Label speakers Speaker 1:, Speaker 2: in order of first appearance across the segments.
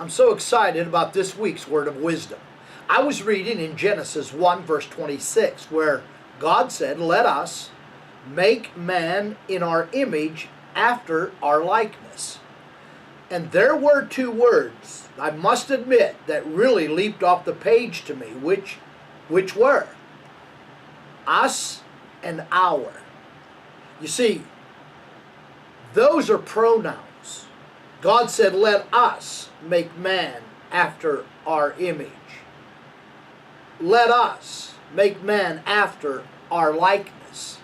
Speaker 1: I'm so excited about this week's word of wisdom. I was reading in Genesis 1 verse 26 where God said, "Let us make man in our image after our likeness." And there were two words, I must admit, that really leaped off the page to me, which were us and our. You see, those are pronouns. God said, "Let us make man after our image." Let us make man after our likeness.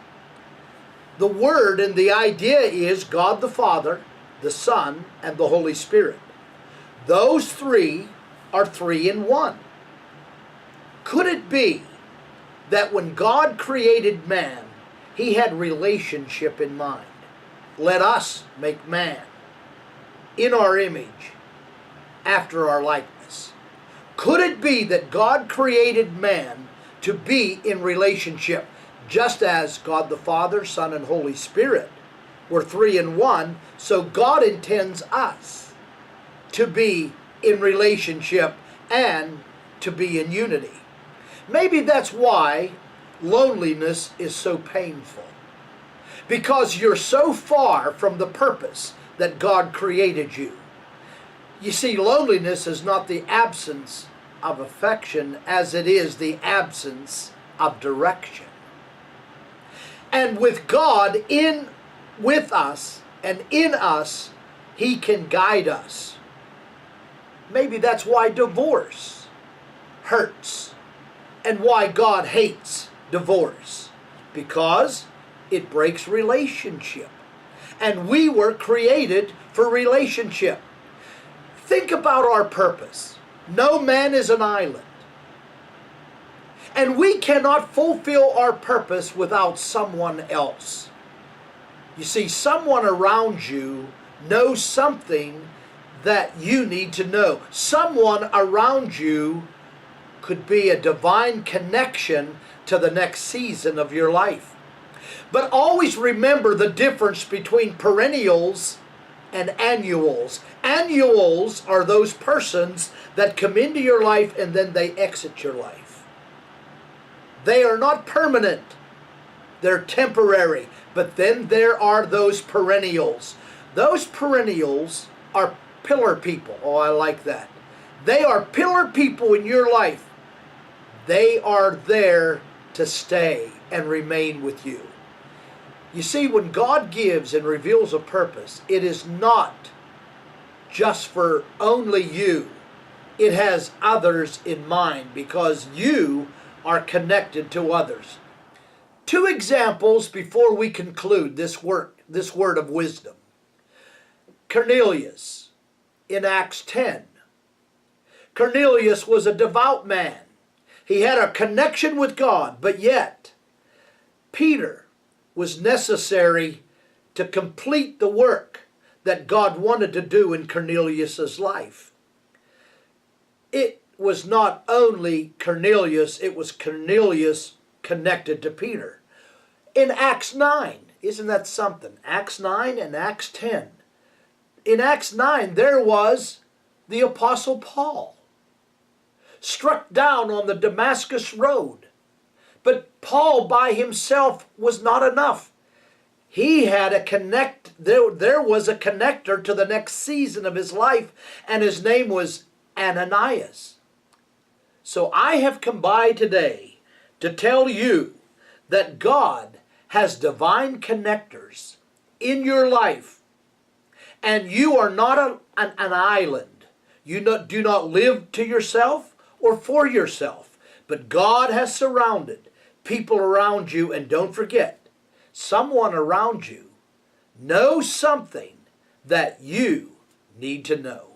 Speaker 1: The word and the idea is God the Father, the Son, and the Holy Spirit. Those three are three in one. Could it be that when God created man, he had relationship in mind? Let us make man in our image, after our likeness. Could it be that God created man to be in relationship, just as God the Father, Son, and Holy Spirit were three in one? So God intends us to be in relationship and to be in unity. Maybe that's why loneliness is so painful, because you're so far from the purpose that God created you. You see, loneliness is not the absence of affection as it is the absence of direction. And with God with us and in us, he can guide us. Maybe that's why divorce hurts and why God hates divorce, because it breaks relationship. And we were created for relationship. Think about our purpose. No man is an island. And we cannot fulfill our purpose without someone else. You see, someone around you knows something that you need to know. Someone around you could be a divine connection to the next season of your life. But always remember the difference between perennials and annuals. Annuals are those persons that come into your life and then they exit your life. They are not permanent. They're temporary. But then there are those perennials. Those perennials are pillar people. Oh, I like that. They are pillar people in your life. They are there to stay and remain with you. You see, when God gives and reveals a purpose, it is not just for only you. It has others in mind because you are connected to others. Two examples before we conclude this word of wisdom. Cornelius in Acts 10. Cornelius was a devout man. He had a connection with God, but yet Peter was necessary to complete the work that God wanted to do in Cornelius' life. It was not only Cornelius, it was Cornelius connected to Peter. In Acts 9, isn't that something? Acts 9 and Acts 10. In Acts 9, there was the Apostle Paul, struck down on the Damascus road. But Paul by himself was not enough. He had there was a connector to the next season of his life, and his name was Ananias. So I have come by today to tell you that God has divine connectors in your life, and you are not an island. You do not live to yourself or for yourself, but God has surrounded people around you, and don't forget, someone around you knows something that you need to know.